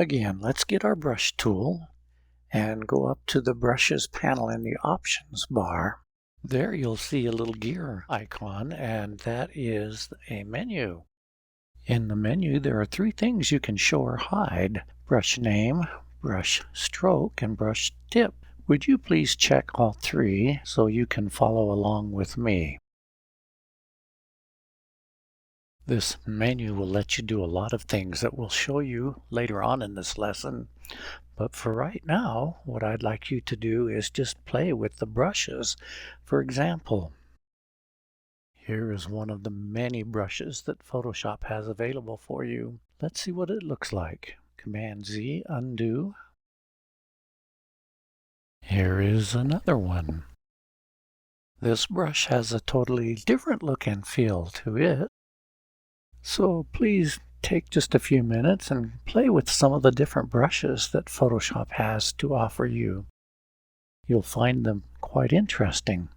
Again, let's get our brush tool and go up to the brushes panel in the options bar. There you'll see a little gear icon, and that is a menu. In the menu, there are three things you can show or hide: brush name, brush stroke, and brush tip. Would you please check all three so you can follow along with me? This menu will let you do a lot of things that we'll show you later on in this lesson. But for right now, what I'd like you to do is just play with the brushes. For example, here is one of the many brushes that Photoshop has available for you. Let's see what it looks like. Command-Z, undo. Here is another one. This brush has a totally different look and feel to it. So please take just a few minutes and play with some of the different brushes that Photoshop has to offer you. You'll find them quite interesting.